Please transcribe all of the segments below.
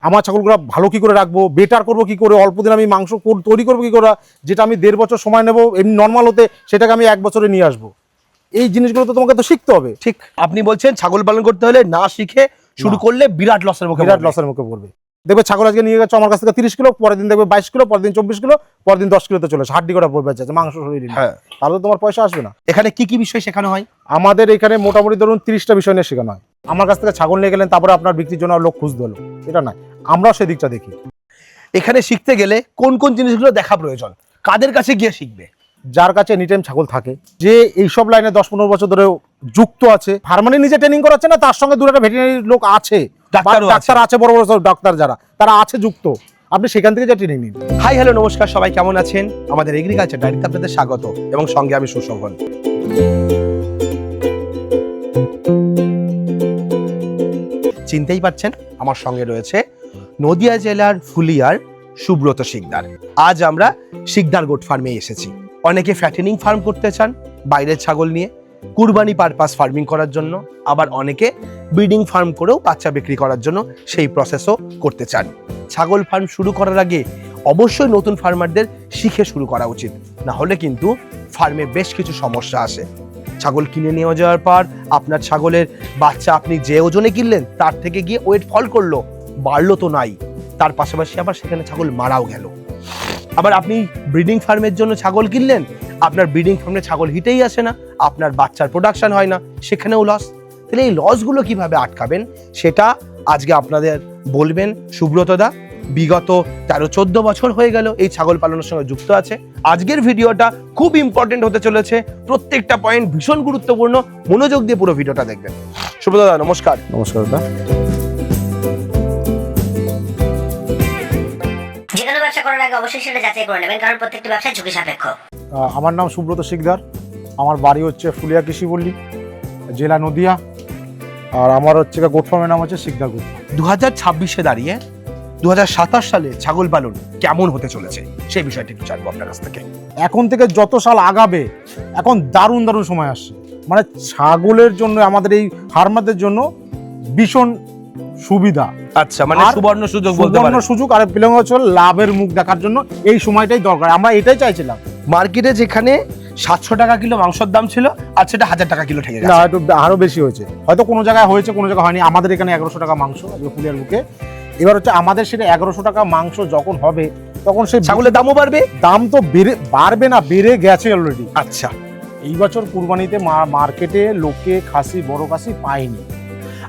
আমার ছাগলগুলো ভালো কি করে রাখবো, বেটার করবো কি করে, অল্প দিন আমি মাংস তৈরি করবো কি করে, যেটা আমি 1.5 বছর সময় নেবো এমনি নর্মাল হতে, সেটাকে আমি 1 বছরে নিয়ে আসবো। এই জিনিসগুলো তো তোমাকে তো শিখতে হবে। ঠিক আপনি বলছেন ছাগল পালন করতে হলে না শিখে শুরু করলে বিরাট লসের মুখে পড়বে। দেখবে ছাগল আজকে নিয়ে গেছো আমার কাছ থেকে 30 কিলো, পরের দিন দেখবে 22 কিলো, পরের দিন 24 কিলো, পরের দিন 10 কিলোতে চলে আসে, হাড্ডি করা বেঁচে আছে, মাংস শরীরে। হ্যাঁ, তাহলে তো তোমার পয়সা আসবে না। এখানে কি কি বিষয় শেখানো হয়? আমাদের এখানে মোটামুটি ধরুন 30টা বিষয় নিয়ে শেখানো হয়। আমার কাছ থেকে ছাগল নিয়ে গেলেন, তারপরে আপনার বিক্রির জন্য লোক খুঁজতে হলো, এটা নয়, আমরাও সেই দিকটা দেখি। এখানে শিখতে গেলে কোন কোন জিনিসগুলো দেখা প্রয়োজন, কাদের কাছে গিয়ে শিখবে? যার কাছে এনি টাইম ছাগল থাকে, যে এইসব লাইনে 10-15 বছর ধরে যুক্ত আছে, ফার্মানি নিজে ট্রেনিং করাচ্ছে না, তার সঙ্গে দুটো ভেটেরিনারি লোক আছে, ডাক্তার আছে, বড় বড় ডাক্তার যারা তারা আছে যুক্ত, আপনি সেখান থেকে যা ট্রেনিং নিন। হাই হ্যালো নমস্কার, সবাই কেমন আছেন? আমাদের এগ্রিকালচার ডায়েরিতে আপনাদের স্বাগত এবং সঙ্গে আমি সুশোভন। চিনতেই পাচ্ছেন আমার সঙ্গে রয়েছে নদিয়া জেলার ফুলিয়ার সুব্রত শিকদার। আজ আমরা শিকদার গোট ফার্মে এসেছি। অনেকে ফ্যাটেনিং ফার্ম করতে চান বাইরের ছাগল নিয়ে, কুরবানি পারপাস ফার্মিং করার জন্য, আবার অনেকে ব্রিডিং ফার্ম করেও বাচ্চা বিক্রি করার জন্য সেই প্রসেসও করতে চান। ছাগল ফার্ম শুরু করার আগে অবশ্যই নতুন ফার্মারদের শিখে শুরু করা উচিত, না হলে কিন্তু ফার্মে বেশ কিছু সমস্যা আসে। ছাগল কিনে নিয়ে যাওয়ার পর আপনার ছাগলের বাচ্চা আপনি যে ওজনে কিনলেন তার থেকে গিয়ে ওয়েট ফল করলো, বাড়লো তো নাই, তার পাশাপাশি আবার সেখানে ছাগল মারাও গেল। আবার আপনি ব্রিডিং ফার্মের জন্য ছাগল কিনলেন, আপনার ব্রিডিং ফার্মে ছাগল হিটেই আসে না, আপনার বাচ্চার প্রোডাকশন হয় না, সেখানেও লস। তাহলে এই লসগুলো কিভাবে আটকাবেন সেটা আজকে আপনাদের বলবেন সুব্রতদা। বিগত 13-14 বছর হয়ে গেল এই ছাগল পালনের সঙ্গে যুক্ত আছে। আজকের ভিডিওটা খুব ইম্পর্টেন্ট হতে চলেছে, প্রত্যেকটা পয়েন্ট ভীষণ গুরুত্বপূর্ণ, মনোযোগ দিয়ে পুরো ভিডিওটা দেখবেন। সুব্রতদা নমস্কার। নমস্কার দাদা। যে কোনো ব্যবসা করার আগে অবশ্যই সেটা যাচাই করে নেবেন, কারণ প্রত্যেকটি ব্যবসা ঝুঁকি সাপেক্ষ। আমার নাম সুব্রত শিকদার, আমার বাড়ি হচ্ছে ফুলিয়া কৃষিপল্লী, জেলা নদিয়া, আর আমার হচ্ছে গোট ফার্মের নাম হচ্ছে শিকদার গোট। 2026-এ দাঁড়িয়ে 2027 সালে ছাগল পালন কেমন হতে চলেছে সেই বিষয়টি একটু জানবো আপনার কাছ থেকে। এখন থেকে যত সাল আগাবে, এখন দারুণ দারুণ সময় আসছে, মানে ছাগলের জন্য আমাদের এই ফার্মারদের জন্য ভীষণ সুবিধা। আচ্ছা, মানে সুবর্ণ সুযোগ বলতে পারেন। সুবর্ণ সুযোগ, আর প্লেং হচ্ছে লাভের মুখ দেখার জন্য এই সময়টাই দরকার, আমরা এটাই চাইছিলাম। মার্কেটে যেখানে 700 টাকা কিলো মাংসের দাম ছিল, আর সেটা 1000 টাকা কিলো ঠেকে না, গেছে। একটু আরো বেশি হয়েছে, হয়তো কোনো জায়গায় হয়েছে, কোনো জায়গায় হয়নি। আমাদের এখানে 1100 টাকা মাংস আজকে ফুলিয়ার বুকে। এবার হচ্ছে আমাদের সেটা 1100 টাকা মাংস যখন হবে, তখন সেই ছাগলের দামও বাড়বে। দাম তো বাড়বে না, বেড়ে গেছে অলরেডি। আচ্ছা, এই বছর কুরবানিতে মার্কেটে লোকে খাসি, বড় খাসি পায়নি,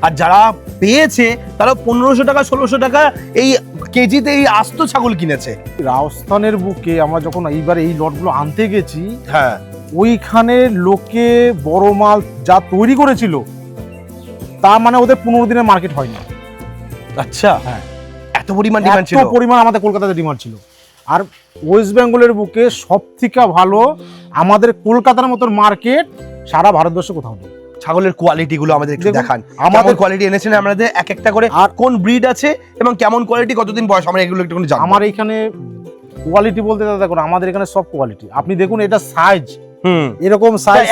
আর যারা পেয়েছে তারা 1500 টাকা 1600 টাকা এই কেজিতে এই আস্ত ছাগল কিনেছে। রাজস্থানের বুকে আমরা যখন এইবার এই লটগুলো আনতে গেছি, হ্যাঁ, ওইখানে লোকে বড় মাল যা তৈরি করেছিল, তা মানে ওদের 15 দিনের মার্কেট হয়নি। আচ্ছা, হ্যাঁ, এত পরিমাণ ডিমান্ড ছিল। এত পরিমাণ আমাদের কলকাতাতে ডিমান্ড ছিল। আর ওয়েস্ট বেঙ্গলের বুকে সব থেকে ভালো আমাদের কলকাতার মতো মার্কেট সারা ভারতবর্ষে কোথাও নেই। ছাগলের কোয়ালিটি গুলো আমাদের একটু দেখান। আমাদের কোয়ালিটি এনেছেন আমাদের এক একটা করে, আর কোন ব্রিড আছে এবং কেমন কোয়ালিটি, কতদিন বয়স, আমরা এগুলো একটু জানবো। আমার এখানে কোয়ালিটি বলতে দাদা দেখুন, আমাদের এখানে সব কোয়ালিটি আপনি দেখুন, এটা সাইজ এরকম সাইজ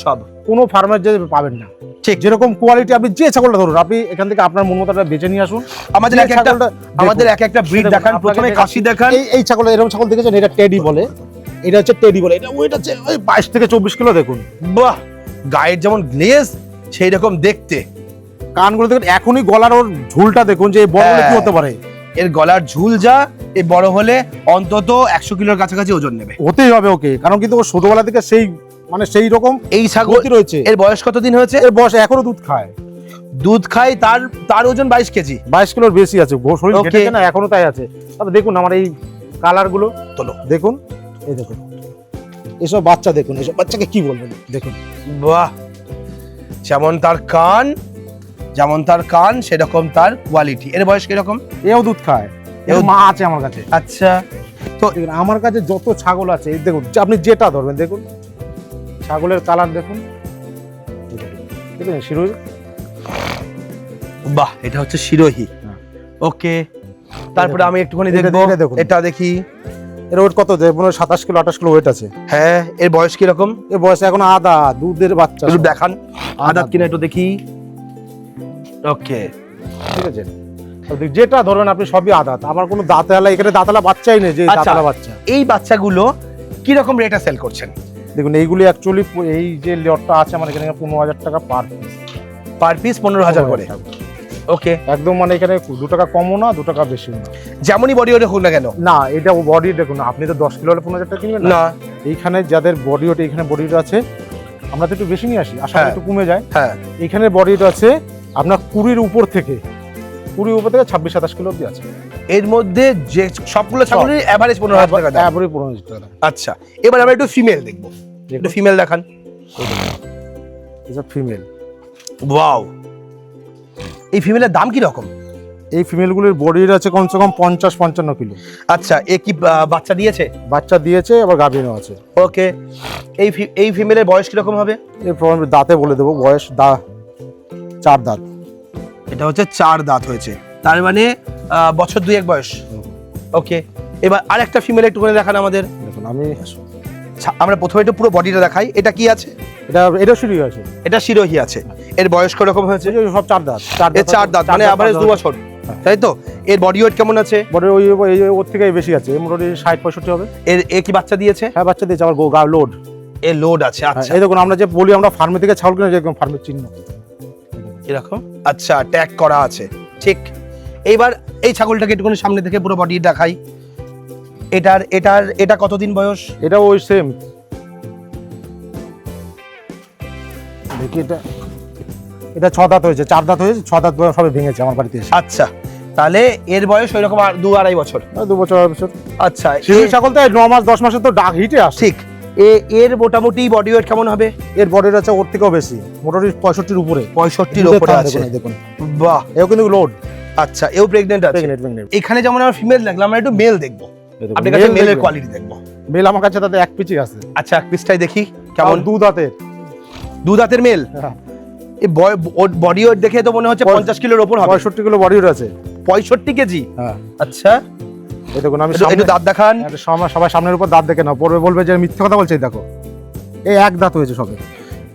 সব কোনো ফার্মের যে পাবেন না। ঠিক যেরকম কোয়ালিটি, আপনি যে ছাগলটা ধরুন, আপনি এখান থেকে আপনার মন মতো বেছে নিয়ে আসুন। আমাদের এক একটা ব্রিড দেখান। প্রথমে খাসি দেখান। এই ছাগল, এরকম ছাগল দেখেছেন, এটা টেডি বলে, এটা হচ্ছে টেডি বলে, এটা ওয়েট হচ্ছে 22 থেকে 24 কিলো। দেখুন, বাহ, গায়ের যেমন গ্লেজ সেই রকম দেখতে। কানগুলো দেখুন, এখনই গলার ওর ঝুলটা দেখুন, যে বড় হলে কি হতে পারে। এর গলার ঝুল যা, এই বড় হলে অন্তত 100 কিলোর কাছাকাছি ওজন নেবে, হতেই হবে ওকে, কারণ কিন্তু ও ছোটবেলা থেকে সেই মানে সেই রকম এই ছাগল রয়েছে। এর বয়স কতদিন হয়েছে? এর বয়স এখনো দুধ খায়, তার ওজন 22 কেজি, 22 কিলোর বেশি আছে, শরীর ঘেটেছে না, এখনো তাই আছে। তবে দেখুন আমার এই কালার গুলো তোলো, দেখুন, এই দেখুন এসব বাচ্চা, দেখুন এসব বাচ্চাকে কি বলবেন, দেখুন বাহ, যেমন তার কান সেরকম তার কোয়ালিটি। এর বয়স কিরকম? এও দুধ খায়, এর মা আছে আমার কাছে। আচ্ছা, তো আমার কাছে যত ছাগল আছে, এই দেখুন, আপনি যেটা ধরবেন দেখুন, ছাগলের কালার দেখুন, শিরোহী। বাহ, এটা হচ্ছে শিরোহী। ওকে, তারপরে আমি একটুখানি দেখবো, এটা দেখি। এর ওয়েট কত? 27 কিলো 28 কিলো ওয়েট আছে। হ্যাঁ, এর বয়স কিরকম? এর বয়স এখন আদা দুধের বাচ্চা। একটু দেখান আদাত কিনা একটু দেখি। ওকে, ঠিক আছে। যেটা ধরবেন আপনি সবই আদাত, আমার কোনো দাঁতালা এখানে দাঁতালা বাচ্চাই নেই যে আচ্ছা। দাঁতালা বাচ্চা। এই বাচ্চাগুলো কি রকম রেটে সেল করছেন? দেখুন এইগুলি অ্যাকচুয়ালি এই যে লটটা আছে আমার এখানে 15,000 টাকা পার পিস। পার পিস 15,000 করে। ওকে, একদম মানে এখানে 2 টাকা কমও না 2 টাকা বেশিও না। যেমনই বডি ওয়েট হোক না কেন? না এটা বডি দেখুন, আপনি তো 10 কিলো হলে 15,000 টাকা কিনবেন না। এইখানে যাদের বডি ওয়েট, এখানে বডি ওয়েট আছে, আমরা তো একটু বেশি নিয়ে আসি, আশা হ্যাঁ। একটু কমে যায়। হ্যাঁ, এখানে বডি ওয়েট আছে আপনার 20 উপর থেকে 26-27 কিলো অব্দি আছে। এর মধ্যে যে সবগুলো ছাগলের এভারেজ 15,000 টাকা দাম। এবারে 15,000 টাকা দাম। আচ্ছা, এবার আমরা একটু ফিমেল দেখবো, একটু ফিমেল দেখান। এসব ফিমেল। ওয়াও, এই ফিমেলের দাম কি রকম? এই ফিমেলগুলির বডি ওয়েট আছে কমসে কম 50-55 কিলো। আচ্ছা, এ কি বাচ্চা দিয়েছে? বাচ্চা দিয়েছে, আবার গাভিনও আছে। ওকে, এই ফিমেলের বয়স কিরকম হবে? এই প্রবলেম দাঁতে বলে দেবো, বয়স 4 দাঁত। এটা হচ্ছে 4 দাঁত হয়েছে, তার মানে বছর 2-1 বয়স। ওকে, এবার আরেকটা ফিমেল একটু করে দেখান আমাদের। দেখুন আমি আমরা প্রথমে একটু পুরো বডিটা দেখাই। এটা কি আছে? এটা শুরু আছে, এটা শিরোহী আছে। এর বয়স কিরকম হয়েছে? এই যে সব 4 দাঁত। এর 4 দাঁত, মানে এভারেজ 2 বছর, তাই তো? এর বডি ওয়েট কেমন আছে? বডি ওর থেকে বেশি আছে, মোটামুটি 60-65 হবে। এ কি বাচ্চা দিয়েছে? হ্যাঁ বাচ্চা দিয়েছে, আবার গা লোড। এর লোড আছে। আচ্ছা, এই দেখুন আমরা যে বলি আমরা ফার্মে থেকে ছাগল কিনে, যেরকম ফার্মের চিহ্ন এরকম। আচ্ছা, ট্যাগ করা আছে, ঠিক। এইবার এই ছাগলটাকে একটুখানি সামনে থেকে পুরো বডি দেখাই। এটা কতদিন বয়স? এটা ওই সেম। দেখি এটা 6 দাঁত হয়েছে, 4 দাঁত হয়েছে, 6 দাঁত বয়স সবে ভেঙেছে আমার বাড়িতে এসে। আচ্ছা, তাহলে এর বয়স ওই রকম 2-2.5 বছর। 2 বছর 2 বছর। আচ্ছা, শিশু ছাগল তো 9 মাস 10 মাসে তো ডাক হিটে আসে। ঠিক। এর মোটামুটি বডি ওয়েট কেমন হবে? এর বডি আছে ওর থেকেও বেশি, মোটামুটি 65-র উপরে। 65-র উপরে আছে। দেখুন বাহ, এও কিন্তু লোড। আচ্ছা, এও প্রেগন্যান্ট আছে। প্রেগনেন্ট। এখানে যেমন আমরা ফিমেল দেখলাম, আমরা একটু মেল দেখবো। আপনার কাছে মেলের কোয়ালিটি দেখবো। মেল আমার কাছে তাতে 1 পিচই আছে। আচ্ছা, এক পিসটাই দেখি কেমন। 2 দাঁতের। 2 দাঁতের মেল। এই বডি ওয়েট দেখে তো মনে হচ্ছে 50 কিলোর উপর হবে। 65 কিলো বডি ওয়েট আছে। 65 কেজি। হ্যাঁ। আচ্ছা, এই দেখুন আমি একটু দাঁত দেখান। সবাই সামনের উপর দাঁত দেখে না, পরে বলবে যে মিথ্যা কথা বলছে। দেখো এই 1 দাঁত হয়েছে সবে।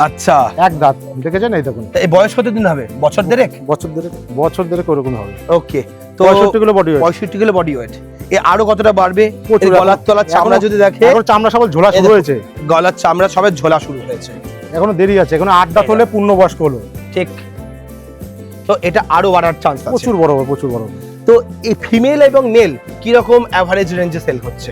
আচ্ছা, 1 দাঁত দেখেছেন? এই দেখুন। এই বয়স কতদিন হবে? বছর দেড়েক? বছর দেড়েক ওরকম হবে। ওকে, তো 65 kilo body weight. 65 kilo body weight. এ আরো কতটা বাড়বে? প্রচুর। গলার তলার চামড়া যদি দেখে, এখন চামড়া সব ঝোলা শুরু হয়েছে। গলার চামড়া সবে ঝোলা শুরু হয়েছে। এখনো দেরি আছে, এখনো 8 দাঁত হলে পূর্ণবয়স্ক হলো। ঠিক। তো এটা আরো বাড়ার চান্স আছে। প্রচুর বড় হবে, প্রচুর বড় হবে। তো এই ফিমেল এবং মেল কি রকম এভারেজ রেঞ্জে সেল হচ্ছে?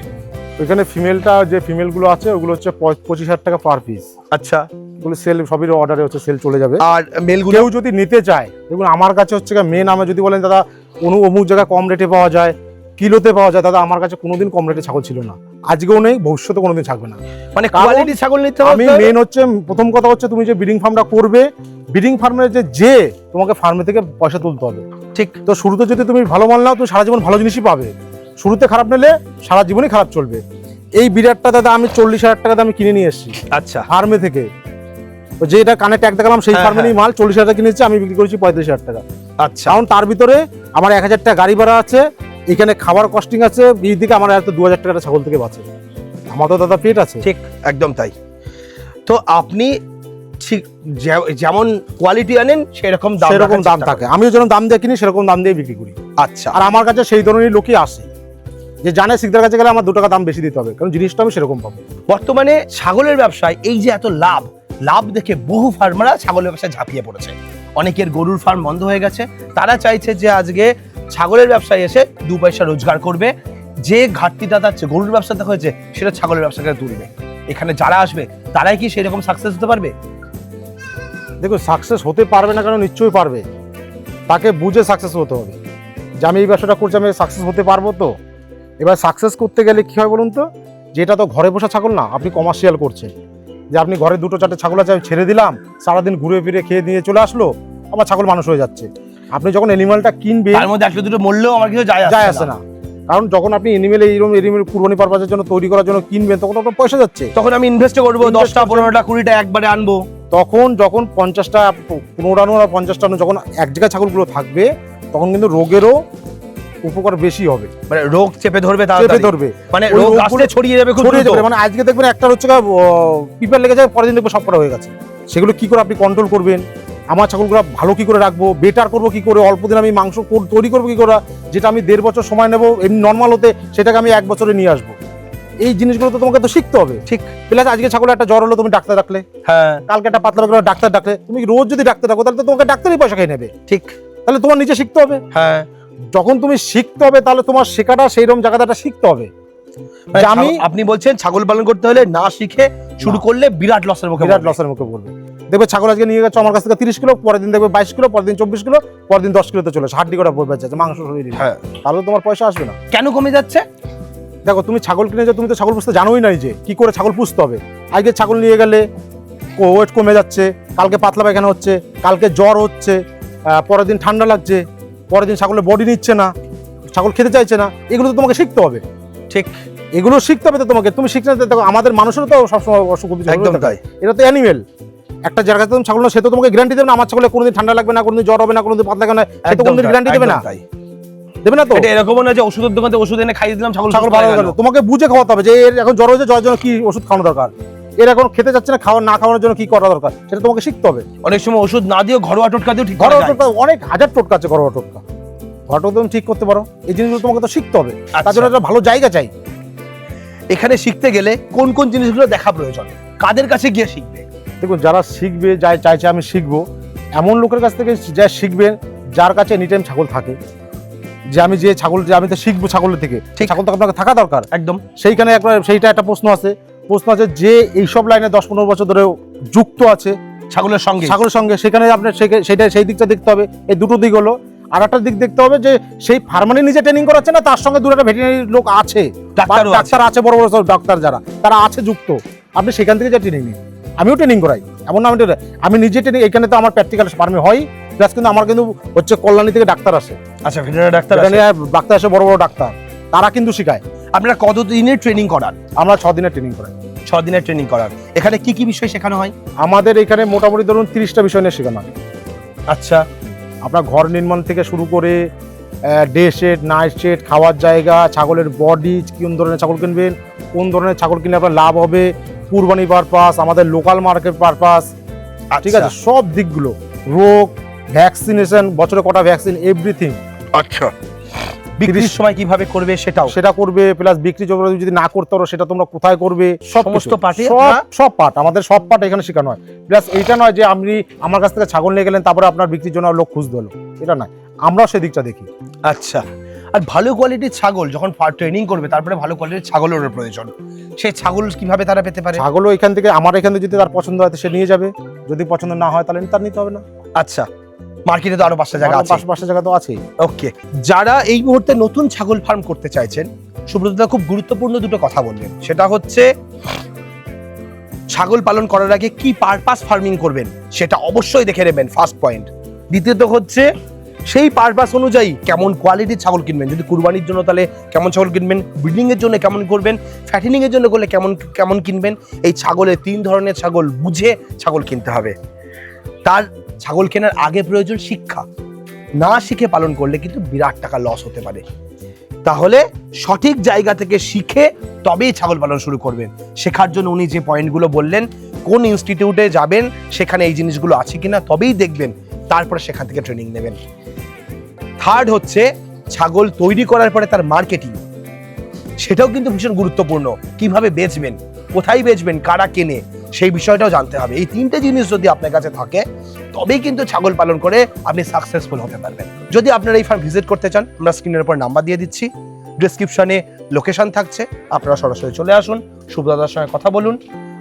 ওইখানে ফিমেলটা যে ফিমেলগুলো আছে ওগুলো হচ্ছে 25,000 টাকা পার পিস। আচ্ছা, ওগুলো সেল সবই অর্ডারে হচ্ছে, সেল চলে যাবে। আর মেলগুলো কেউ যদি নিতে চায়, দেখুন আমার কাছে হচ্ছে মেন, আমি যদি বলেন দাদা অমুক জায়গায় কম রেটে পাওয়া যায়, কিলোতে পাওয়া যায়, দাদা আমার কাছে কোনোদিন কম রেটে ছাগল ছিল না, আজকেও নেই, ভবিষ্যতে কোনোদিন থাকবে না। মানে কোয়ালিটি ছাগল নিতে হবে। আমি মেন হচ্ছে প্রথম কথা হচ্ছে তুমি যে ব্রিডিং ফার্মটা করবে, ব্রিডিং ফার্মের যে তোমাকে ফার্মে থেকে পয়সা তুলতে হবে। ঠিক। তো শুরুতে যদি তুমি ভালো মাল নাও, তুমি সারা জীবন ভালো জিনিসই পাবে। শুরুতে খারাপ নিলে সারা জীবনই খারাপ চলবে। এই বিরাটটা দাদা আমি 40,000 টাকা দামে কিনে নিয়ে এসেছি আচ্ছা, ফার্মে থেকে। তো যে এটা কানে ট্যাগ দেখালাম সেই ফার্মেরই মাল, 40,000 টাকা কিনেছি, আমি বিক্রি করেছি 35,000 টাকা। আচ্ছা, কারণ তার ভিতরে আমার 1,000 টাকা গাড়ি ভাড়া আছে, এখানে খাবার কস্টিং আছে, এই দিকে আমার হয়তো 2,000 টাকা ছাগল থেকে বাঁচে। আমার তো দাদা পেট আছে। ঠিক, একদম তাই। তো আপনি ঠিক যেমন কোয়ালিটি আনেন সেরকম দাম থাকে। আমিও যেরকম দাম দিয়ে কিনি সেরকম দাম দিয়ে বিক্রি করি। আচ্ছা, আর আমার কাছে সেই ধরনের লোকই আসে যে জানে শিকদার কাছে গেলে আমার 2 টাকা দাম বেশি দিতে হবে, কারণ জিনিসটা আমি সেরকম পাবো। বর্তমানে ছাগলের ব্যবসায় এই যে এত লাভ দেখে বহু ফার্মাররা ছাগলের ব্যবসায় ঝাঁপিয়ে পড়েছে। অনেকের গরুর ফার্ম বন্ধ হয়ে গেছে, তারা চাইছে যে আজকে ছাগলের ব্যবসায় এসে 2 পয়সা রোজগার করবে। যে ঘাটতিটা তার গরুর ব্যবসাতে হয়েছে সেটা ছাগলের ব্যবসাকে তুলবে। এখানে যারা আসবে তারাই কি সেরকম সাকসেস হতে পারবে? দেখুন সাকসেস হতে পারবে না, কারণ নিশ্চয়ই পারবে। তাকে বুঝে সাকসেস হতে হবে যে আমি এই ব্যবসাটা করছি, আমি সাকসেস হতে পারবো। তো এবার সাকসেস করতে গেলে কি হয় বলুন তো, যেটা তো ঘরে বসা ছাগল না, আপনি কমার্শিয়াল করছেন। যে আপনি ঘরে 2-4টে ছাগল আছে ছেড়ে দিলাম, সারাদিন ঘুরে ফিরে খেয়ে দিয়ে চলে আসলো, আমার ছাগল মানুষ হয়ে যাচ্ছে। আপনি যখন অ্যানিমালটা কিনবেন, তার মধ্যে 1-2 মরলেও আমার কিছু যায় আসে না। কারণ যখন আপনি এনিমেল কুরবানি পারপাসের জন্য তৈরি করার জন্য কিনবেন, তখন আপনার পয়সা যাচ্ছে। তখন আমি ইনভেস্ট করবো 10টা 15টা 20টা একবারে আনবো। তখন যখন 50টা 15টা আনো আর 50টা আনো, যখন এক জায়গায় ছাগলগুলো থাকবে, তখন কিন্তু রোগেরও উপকার বেশি হবে। মানে রোগ চেপে ধরবে, মানে ওই রোগ রোগগুলো আসলে ছড়িয়ে যাবে খুব দ্রুত। মানে আজকে দেখবেন একটা হচ্ছে পিঁপড়ে লেগে যায়, পরের দিন দেখবেন সব করা হয়ে গেছে। সেগুলো কি করে আপনি কন্ট্রোল করবেন? আমার ছাগলগুলো ভালো কি করে রাখবো, বেটার করবো কি করে, অল্প দিন আমি মাংস তৈরি করবো কি করে, যেটা আমি 1.5 বছর সময় নেবো এমনি নর্মাল হতে, সেটাকে আমি 1 বছরে নিয়ে আসবো। এই জিনিসগুলো তো তোমাকে তো শিখতে হবে। ঠিক। প্লাস আজকে ছাগলের একটা জ্বর হলো, তুমি ডাক্তার ডাকলে, হ্যাঁ কালকে একটা পাতলা পায়খানা ডাক্তার ডাকলে, তুমি রোজ যদি ডাক্তার ডাকো তাহলে তো তোমাকে ডাক্তারই পয়সা খেয়ে নেবে। ঠিক। তাহলে তোমার নিজে শিখতে হবে। হ্যাঁ, যখন তুমি শিখতে হবে তাহলে তোমার শেখাটা সেইরকম জায়গাটা শিখতে হবে। মানে যে আমি আপনি বলছেন ছাগল পালন করতে হলে না শিখে শুরু করলে বিরাট লসের মুখে বিরাট লসের মুখে পড়বে। দেখবে ছাগল আজকে নিয়ে গেছে আমার কাছ থেকে 30 কিলো, পরের দিন দেখবে 22 কিলো, পরের দিন 24 কিলো, পরের দিন 10 কিলোতে চলে আসে, হাড্ডি কটা পড়বে যাচ্ছে, মাংস শরীরে। হ্যাঁ, তাহলে তোমার পয়সা আসবে না। কেন কমে যাচ্ছে? দেখো তুমি ছাগল কিনে যে তুমি তো ছাগল পুষতে জানোই না যে কি করে ছাগল পুষতে হবে। আজকে ছাগল নিয়ে গেলে ওয়েট কমে যাচ্ছে, কালকে পাতলা পায়খানা হচ্ছে, কালকে জ্বর হচ্ছে, পরের দিন ঠান্ডা লাগছে, পরের দিন ছাগলের বডি নিচ্ছে না, ছাগল খেতে চাইছে না। এগুলো তো তোমাকে শিখতে হবে। ঠিক। এগুলো শিখতে হবে তো তোমাকে। তুমি শিখতে না, দেখো আমাদের মানুষেরও তো সবসময় অসুখ একদম তাই। এটা তো অ্যানিমেল। একটা জায়গাতে তুমি ছাগল না, সে তো তোমাকে গ্যারান্টি দেবে না আমার ছাগলে কোনোদিন ঠান্ডা লাগবে না, কোনোদিন জ্বর হবে না, কোনোদিন পাতলা লাগবে না, সে তো কোনোদিন গ্যারান্টি দেবে না। দেবে না তো। এটা এরকম না যে ওষুধের দোকানে ওষুধ এনে খাইয়ে দিলাম ছাগল ছাগল ভালো হয়ে গেল। তোমাকে বুঝে খাওয়াতে হবে যে এর এখন জ্বর হয়েছে, জ্বরের জন্য কি ওষুধ খাওয়ানো দরকার, এর এখন খেতে যাচ্ছে না, না খাওয়ানোর জন্য কি করা দরকার, সেটা তোমাকে শিখতে হবে। অনেক সময় ওষুধ না দিয়েও ঘরোয়া টোটকা দিয়েও ঠিক করা ঘরোয়া যায়। টোটকা অনেক হাজার টোটকা আছে, ঘরোয়া টোটকা তুমি ঠিক করতে পারো। এই জিনিসগুলো তোমাকে তো শিখতে হবে। তার জন্য একটা ভালো জায়গা চাই। এখানে শিখতে গেলে কোন কোন জিনিসগুলো দেখা প্রয়োজন, কাদের কাছে গিয়ে শিখবে? দেখুন, যারা শিখবে, যাই চাইছে আমি শিখবো, এমন লোকের কাছ থেকে যা শিখবেন যার কাছে এনি টাইম ছাগল থাকে। যে আমি যে ছাগল, যে আমি তো শিখবো ছাগলের থেকে, ছাগল তো আপনাকে থাকা দরকার। একদম। সেইখানে সেইটা একটা প্রশ্ন আছে যে এইসব লাইনে 10-15 বছর ধরে যুক্ত আছে ছাগলের সঙ্গে, সেখানে আপনার সেই দিকটা দেখতে হবে। এই দুটো দিক হলো। আর একটা দিক দেখতে হবে যে সেই ফার্মারে নিজে ট্রেনিং করাচ্ছে না, তার সঙ্গে 2টা ভেটেরিনারি লোক আছে, ডাক্তার আছে, বড় বড় ডাক্তার যারা তারা আছে যুক্ত। আপনি সেখান থেকে যা ট্রেনিং নিন। আমিও ট্রেনিং করাই, এমন না আমি নিজে ট্রেনিং। এখানে তো আমার প্র্যাকটিক্যাল ফার্মে হয়, প্লাস কিন্তু আমার কিন্তু হচ্ছে কল্যাণী থেকে ডাক্তার আসে। আচ্ছা, ভেটেরিনারি ডাক্তার আসে, বড় বড় ডাক্তার, তারা কিন্তু শেখায়। আপনারা কতদিনের ট্রেনিং করান? আমরা 6 দিনের ট্রেনিং করাই। 6 দিনের ট্রেনিং করার। এখানে কি কি বিষয় শেখানো হয়? আমাদের এখানে মোটামুটি ধরুন 30টা বিষয় নিয়ে শেখানো হয়। আচ্ছা। আপনার ঘর নির্মাণ থেকে শুরু করে ডে শেড, নাইট শেড, খাওয়ার জায়গা, ছাগলের বডি, কোন ধরনের ছাগল কিনবেন, কোন ধরনের ছাগল কিনলে আপনার লাভ হবে, কুরবানি পারপাস, আমাদের লোকাল মার্কেট পারপাস, ঠিক আছে, সব দিকগুলো, রোগ, ভ্যাকসিনেশন, বছরে কটা ভ্যাকসিন, এভরিথিং। আচ্ছা। বিক্রির সময় কিভাবে করবে সেটা করবে, প্লাস বিক্রি যদি না করতে পারো সেটা তোমরা কোথায় করবে, সমস্ত পার্টি, সব পার্ট, আমাদের সব পার্ট এখানে শেখানো হয়। প্লাস এইটা নয় যে আপনি আমার কাছ থেকে ছাগল নিয়ে গেলেন তারপরে আপনার বিক্রির জন্য লোক খুঁজতে হলো, এটা নয়, আমরাও সেই দিকটা দেখি। আচ্ছা। আর ভালো কোয়ালিটির ছাগল যখন ট্রেনিং করবে তারপরে ভালো কোয়ালিটির ছাগলের প্রয়োজন, সেই ছাগল কিভাবে তারা পেতে পারে? ছাগলও এখান থেকে, আমার এখান থেকে যদি তার পছন্দ হয় সে নিয়ে যাবে, যদি পছন্দ না হয় তাহলে তার নিতে হবে না। আচ্ছা। মার্কেটে তো আরো 5টা জায়গা আছে। 5টা জায়গা তো আছেই। ওকে। যারা এই মুহূর্তে নতুন ছাগল ফার্ম করতে চাইছেন, সুব্রতদা খুব গুরুত্বপূর্ণ দুটো কথা বললেন। সেটা হচ্ছে ছাগল পালন করার আগে কি পারপাস ফার্মিং করবেন সেটা অবশ্যই দেখে নেবেন, ফার্স্ট পয়েন্ট। দ্বিতীয়ত হচ্ছে সেই পারপাস অনুযায়ী কেমন কোয়ালিটির ছাগল কিনবেন। যদি কুরবানির জন্য তাহলে কেমন ছাগল কিনবেন, ব্রিডিং এর জন্য কেমন করবেন, ফ্যাটেনিং এর জন্য করলে কেমন কিনবেন। এই ছাগলের 3 ধরনের ছাগল বুঝে ছাগল কিনতে হবে। তার ছাগল কেনার আগে প্রয়োজন শিক্ষা। না শিখে পালন করলে কিন্তু বিরাট টাকা লস হতে পারে। তাহলে সঠিক জায়গা থেকে শিখে তবেই ছাগল পালন শুরু করবেন। শেখার জন্য উনি যে পয়েন্টগুলো বললেন, কোন ইনস্টিটিউটে যাবেন, সেখানে এই জিনিসগুলো আছে কিনা তবেই দেখবেন, তারপরে সেখান থেকে ট্রেনিং নেবেন। থার্ড হচ্ছে ছাগল তৈরি করার পরে তার মার্কেটিং, সেটাও কিন্তু ভীষণ গুরুত্বপূর্ণ। কিভাবে বেচবেন, কোথায় বেচবেন, কারা কেনে, সেই বিষয়টাও জানতে হবে। এই 3টে জিনিস যদি আপনার কাছে থাকে তবেই কিন্তু ছাগল পালন করে আপনি সাকসেসফুল হতে পারবেন। যদি আপনারা এই ফার্ম ভিজিট করতে চান, আমরা স্ক্রিনের উপর নাম্বার দিয়ে দিচ্ছি, ডেসক্রিপশনে লোকেশন থাকছে, আপনারা সরাসরি চলে আসুন, সুব্রতদার সঙ্গে কথা বলুন,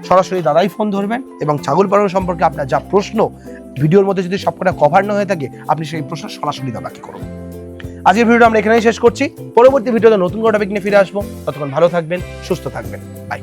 সরাসরি দাদাই ফোন ধরবেন এবং ছাগল পালন সম্পর্কে আপনার যা প্রশ্ন ভিডিওর মধ্যে যদি সবকটা কভার না হয়ে থাকে, আপনি সেই প্রশ্ন সরাসরি দাদাকে করুন। আজকের ভিডিওটা আমরা এখানেই শেষ করছি। পরবর্তী ভিডিওতে নতুন কোনো টপিক নিয়ে ফিরে আসবো। ততক্ষণ ভালো থাকবেন, সুস্থ থাকবেন, বাই।